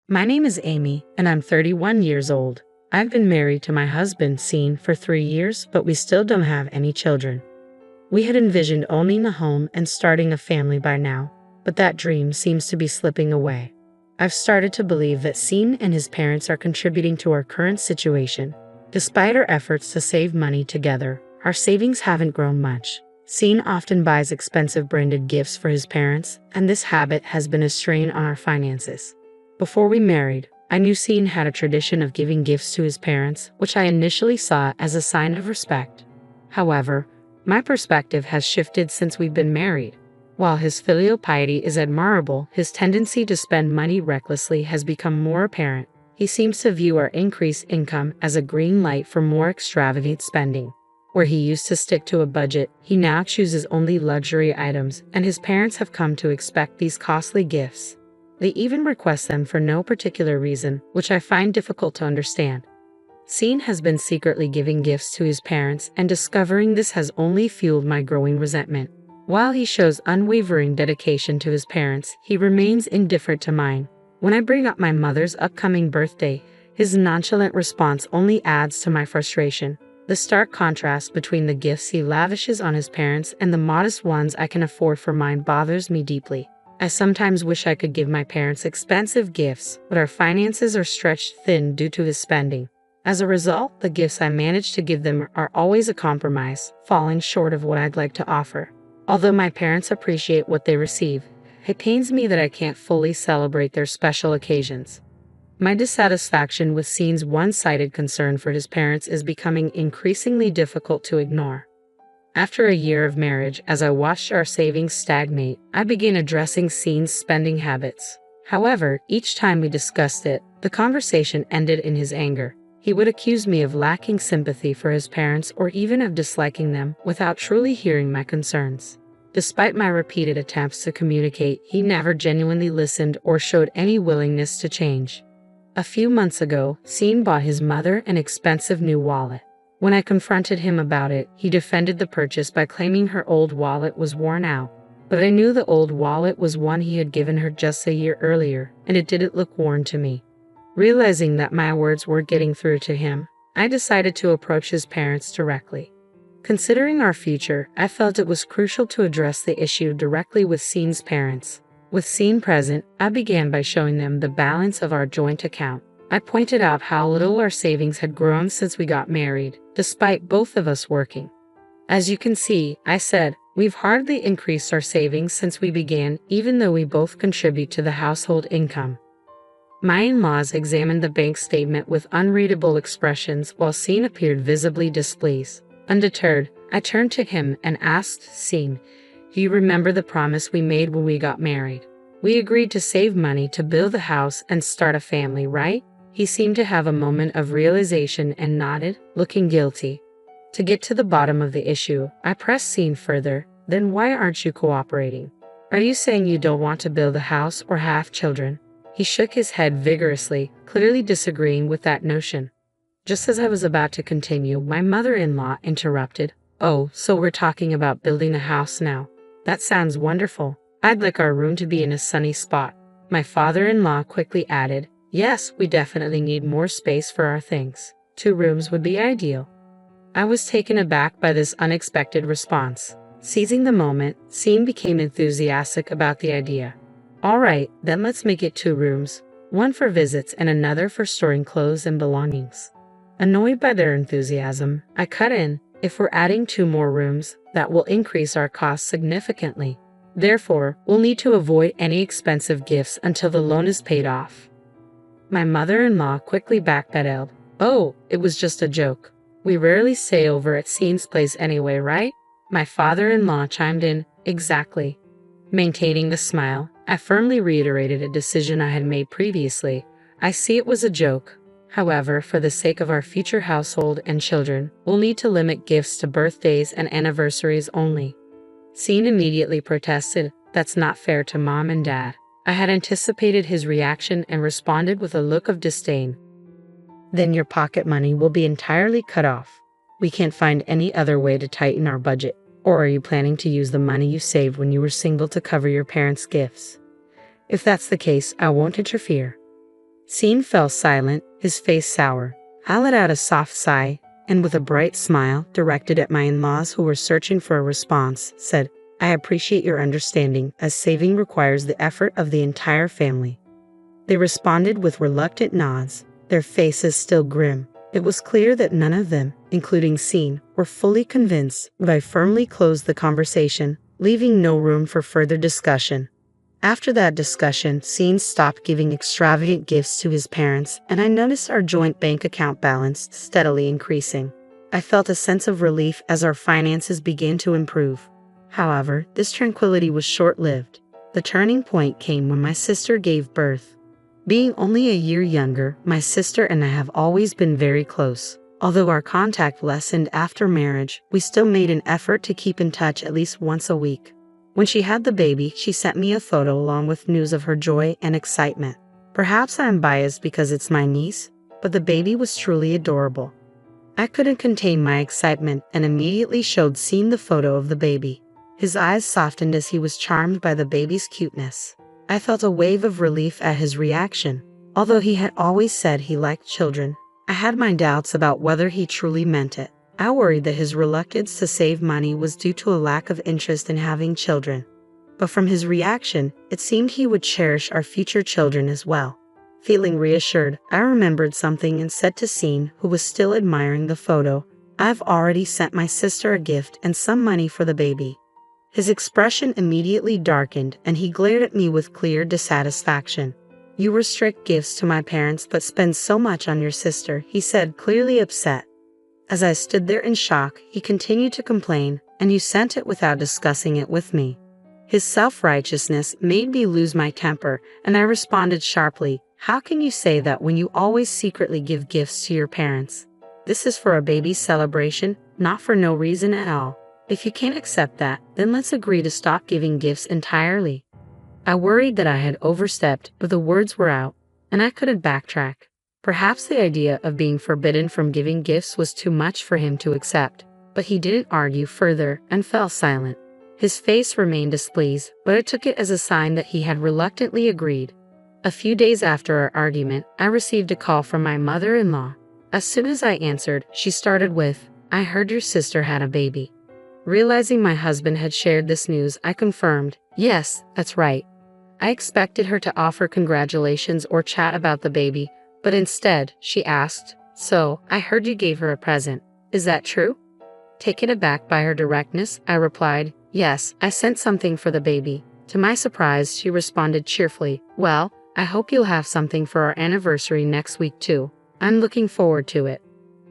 My name is Amy, and I'm 31 years old. I've been married to my husband, Scene, for 3 years, but we still don't have any children. We had envisioned owning a home and starting a family by now, but that dream seems to be slipping away. I've started to believe that Scene and his parents are contributing to our current situation. Despite our efforts to save money together, our savings haven't grown much. Scene often buys expensive branded gifts for his parents, and this habit has been a strain on our finances. Before we married, I knew Scene had a tradition of giving gifts to his parents, which I initially saw as a sign of respect. However, my perspective has shifted since we've been married. While his filial piety is admirable, his tendency to spend money recklessly has become more apparent. He seems to view our increased income as a green light for more extravagant spending. Where he used to stick to a budget, he now chooses only luxury items, and his parents have come to expect these costly gifts. They even request them for no particular reason, which I find difficult to understand. Scene has been secretly giving gifts to his parents, and discovering this has only fueled my growing resentment. While he shows unwavering dedication to his parents, he remains indifferent to mine. When I bring up my mother's upcoming birthday, his nonchalant response only adds to my frustration. The stark contrast between the gifts he lavishes on his parents and the modest ones I can afford for mine bothers me deeply. I sometimes wish I could give my parents expensive gifts, but our finances are stretched thin due to his spending. As a result, the gifts I manage to give them are always a compromise, falling short of what I'd like to offer. Although my parents appreciate what they receive, it pains me that I can't fully celebrate their special occasions. My dissatisfaction with Scene's one-sided concern for his parents is becoming increasingly difficult to ignore. After a year of marriage, as I watched our savings stagnate, I began addressing Scene's spending habits. However, each time we discussed it, the conversation ended in his anger. He would accuse me of lacking sympathy for his parents or even of disliking them without truly hearing my concerns. Despite my repeated attempts to communicate, he never genuinely listened or showed any willingness to change. A few months ago, Scene bought his mother an expensive new wallet. When I confronted him about it, he defended the purchase by claiming her old wallet was worn out. But I knew the old wallet was one he had given her just a year earlier, and it didn't look worn to me. Realizing that my words weren't getting through to him, I decided to approach his parents directly. Considering our future, I felt it was crucial to address the issue directly with Scene's parents. With Scene present, I began by showing them the balance of our joint account. I pointed out how little our savings had grown since we got married, despite both of us working. As you can see, I said, we've hardly increased our savings since we began, even though we both contribute to the household income. My in-laws examined the bank statement with unreadable expressions while Scene appeared visibly displeased. Undeterred, I turned to him and asked Scene, "Do you remember the promise we made when we got married? We agreed to save money to build a house and start a family, right?" He seemed to have a moment of realization and nodded, looking guilty. To get to the bottom of the issue, I pressed Scene further. "Then why aren't you cooperating? Are you saying you don't want to build a house or have children?" He shook his head vigorously, clearly disagreeing with that notion. Just as I was about to continue, my mother-in-law interrupted. "Oh, so we're talking about building a house now. That sounds wonderful. I'd like our room to be in a sunny spot." My father-in-law quickly added, "Yes, we definitely need more space for our things. 2 rooms would be ideal." I was taken aback by this unexpected response. Seizing the moment, Scene became enthusiastic about the idea. "All right, then let's make it 2 rooms, one for visits and another for storing clothes and belongings." Annoyed by their enthusiasm, I cut in, "If we're adding 2 more rooms, that will increase our costs significantly. Therefore, we'll need to avoid any expensive gifts until the loan is paid off." My mother-in-law quickly backpedaled. "Oh, it was just a joke. We rarely stay over at Scene's place anyway, right?" My father-in-law chimed in, "Exactly." Maintaining the smile, I firmly reiterated a decision I had made previously. "I see it was a joke. However, for the sake of our future household and children, we'll need to limit gifts to birthdays and anniversaries only." Scene immediately protested, "That's not fair to Mom and Dad." I had anticipated his reaction and responded with a look of disdain. "Then your pocket money will be entirely cut off. We can't find any other way to tighten our budget. Or are you planning to use the money you saved when you were single to cover your parents' gifts? If that's the case, I won't interfere." Scene fell silent, his face sour. I let out a soft sigh, and with a bright smile directed at my in-laws who were searching for a response, said, "I appreciate your understanding, as saving requires the effort of the entire family." They responded with reluctant nods, their faces still grim. It was clear that none of them, including Scene, were fully convinced, but I firmly closed the conversation, leaving no room for further discussion. After that discussion, Scene stopped giving extravagant gifts to his parents, and I noticed our joint bank account balance steadily increasing. I felt a sense of relief as our finances began to improve. However, this tranquility was short-lived. The turning point came when my sister gave birth. Being only a year younger, my sister and I have always been very close. Although our contact lessened after marriage, we still made an effort to keep in touch at least once a week. When she had the baby, she sent me a photo along with news of her joy and excitement. Perhaps I am biased because it's my niece, but the baby was truly adorable. I couldn't contain my excitement and immediately showed Scene the photo of the baby. His eyes softened as he was charmed by the baby's cuteness. I felt a wave of relief at his reaction. Although he had always said he liked children, I had my doubts about whether he truly meant it. I worried that his reluctance to save money was due to a lack of interest in having children. But from his reaction, it seemed he would cherish our future children as well. Feeling reassured, I remembered something and said to Scene, who was still admiring the photo, "I've already sent my sister a gift and some money for the baby." His expression immediately darkened and he glared at me with clear dissatisfaction. "You restrict gifts to my parents but spend so much on your sister," he said, clearly upset. As I stood there in shock, he continued to complain, "And you sent it without discussing it with me." His self-righteousness made me lose my temper, and I responded sharply, "How can you say that when you always secretly give gifts to your parents? This is for a baby's celebration, not for no reason at all. If you can't accept that, then let's agree to stop giving gifts entirely." I worried that I had overstepped, but the words were out, and I couldn't backtrack. Perhaps the idea of being forbidden from giving gifts was too much for him to accept, but he didn't argue further and fell silent. His face remained displeased, but I took it as a sign that he had reluctantly agreed. A few days after our argument, I received a call from my mother-in-law. As soon as I answered, she started with, "I heard your sister had a baby." Realizing my husband had shared this news, I confirmed, "Yes, that's right." I expected her to offer congratulations or chat about the baby, but instead, she asked, "So, I heard you gave her a present. Is that true?" Taken aback by her directness, I replied, "Yes, I sent something for the baby." To my surprise, she responded cheerfully, "Well, I hope you'll have something for our anniversary next week too. I'm looking forward to it."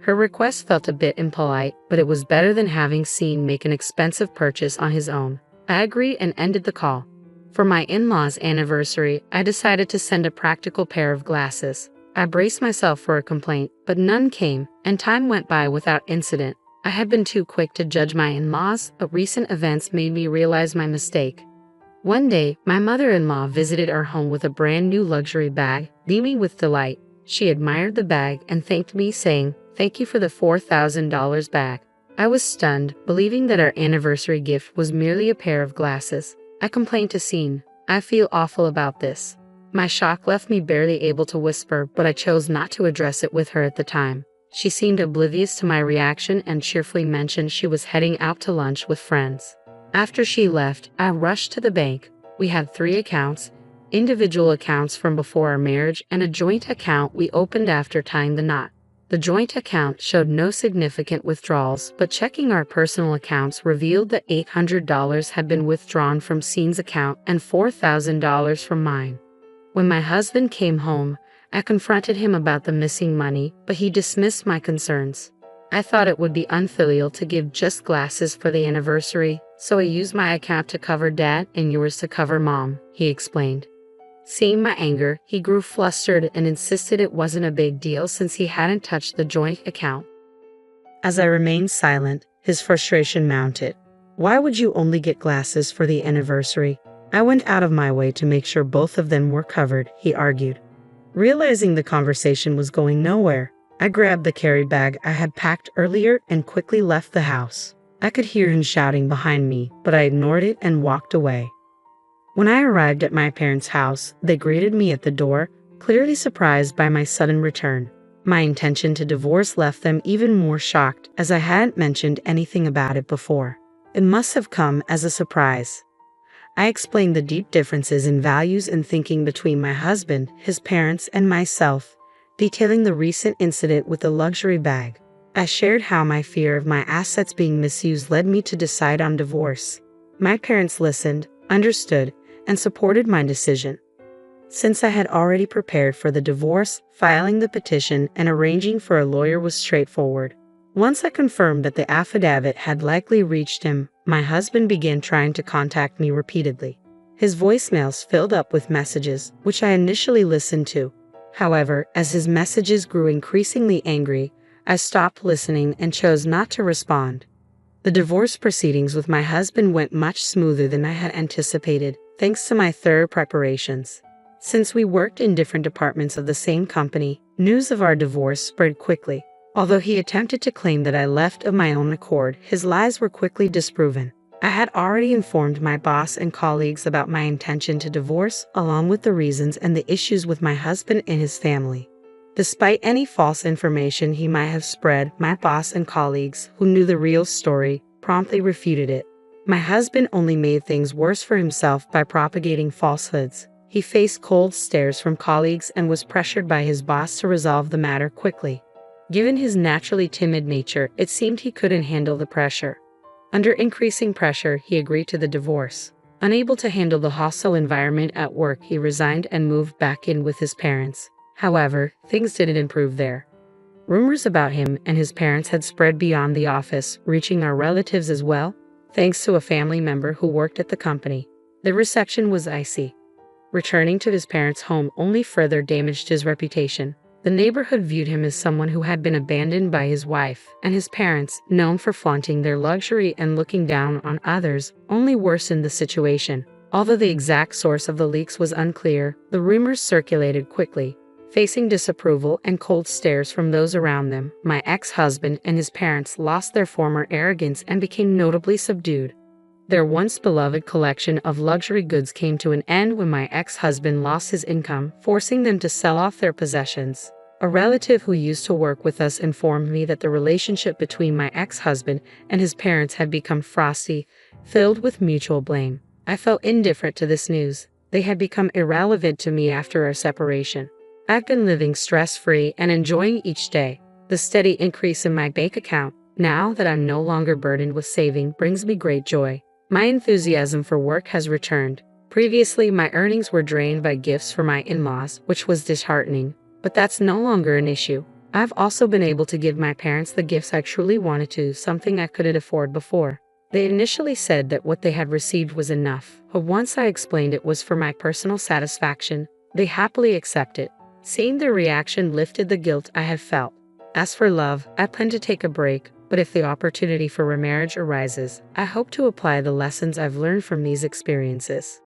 Her request felt a bit impolite, but it was better than having Scene make an expensive purchase on his own. I agreed and ended the call. For my in-laws' anniversary, I decided to send a practical pair of glasses. I braced myself for a complaint, but none came, and time went by without incident. I had been too quick to judge my in-laws, but recent events made me realize my mistake. One day, my mother-in-law visited our home with a brand new luxury bag, beaming with delight. She admired the bag and thanked me, saying, "Thank you for the $4,000 bag." I was stunned, believing that our anniversary gift was merely a pair of glasses. I complained to Scene, "I feel awful about this." My shock left me barely able to whisper, but I chose not to address it with her at the time. She seemed oblivious to my reaction and cheerfully mentioned she was heading out to lunch with friends. After she left, I rushed to the bank. We had 3 accounts, individual accounts from before our marriage and a joint account we opened after tying the knot. The joint account showed no significant withdrawals, but checking our personal accounts revealed that $800 had been withdrawn from Scene's account and $4,000 from mine. When my husband came home, I confronted him about the missing money, but he dismissed my concerns. I thought it would be unfilial to give just glasses for the anniversary, so I used my account to cover Dad and yours to cover Mom, he explained. Seeing my anger, he grew flustered and insisted it wasn't a big deal since he hadn't touched the joint account. As I remained silent, his frustration mounted. "Why would you only get glasses for the anniversary? I went out of my way to make sure both of them were covered," he argued. Realizing the conversation was going nowhere, I grabbed the carry bag I had packed earlier and quickly left the house. I could hear him shouting behind me, but I ignored it and walked away. When I arrived at my parents' house, they greeted me at the door, clearly surprised by my sudden return. My intention to divorce left them even more shocked, as I hadn't mentioned anything about it before. It must have come as a surprise. I explained the deep differences in values and thinking between my husband, his parents, and myself, detailing the recent incident with the luxury bag. I shared how my fear of my assets being misused led me to decide on divorce. My parents listened, understood, and supported my decision. Since I had already prepared for the divorce, filing the petition and arranging for a lawyer was straightforward. Once I confirmed that the affidavit had likely reached him, my husband began trying to contact me repeatedly. His voicemails filled up with messages, which I initially listened to. However, as his messages grew increasingly angry, I stopped listening and chose not to respond. The divorce proceedings with my husband went much smoother than I had anticipated, thanks to my thorough preparations. Since we worked in different departments of the same company, news of our divorce spread quickly. Although he attempted to claim that I left of my own accord, his lies were quickly disproven. I had already informed my boss and colleagues about my intention to divorce, along with the reasons and the issues with my husband and his family. Despite any false information he might have spread, my boss and colleagues, who knew the real story, promptly refuted it. My husband only made things worse for himself by propagating falsehoods. He faced cold stares from colleagues and was pressured by his boss to resolve the matter quickly. Given his naturally timid nature, it seemed he couldn't handle the pressure. Under increasing pressure, he agreed to the divorce. Unable to handle the hostile environment at work, he resigned and moved back in with his parents. However, things didn't improve there. Rumors about him and his parents had spread beyond the office, reaching our relatives as well, thanks to a family member who worked at the company. The reception was icy. Returning to his parents' home only further damaged his reputation. The neighborhood viewed him as someone who had been abandoned by his wife, and his parents, known for flaunting their luxury and looking down on others, only worsened the situation. Although the exact source of the leaks was unclear, the rumors circulated quickly. Facing disapproval and cold stares from those around them, my ex-husband and his parents lost their former arrogance and became notably subdued. Their once beloved collection of luxury goods came to an end when my ex-husband lost his income, forcing them to sell off their possessions. A relative who used to work with us informed me that the relationship between my ex-husband and his parents had become frosty, filled with mutual blame. I felt indifferent to this news. They had become irrelevant to me after our separation. I've been living stress-free and enjoying each day. The steady increase in my bank account, now that I'm no longer burdened with saving, brings me great joy. My enthusiasm for work has returned. Previously, my earnings were drained by gifts for my in-laws, which was disheartening. But that's no longer an issue. I've also been able to give my parents the gifts I truly wanted to, something I couldn't afford before. They initially said that what they had received was enough, but once I explained it was for my personal satisfaction, they happily accepted. Seeing their reaction lifted the guilt I had felt. As for love, I plan to take a break, but if the opportunity for remarriage arises, I hope to apply the lessons I've learned from these experiences.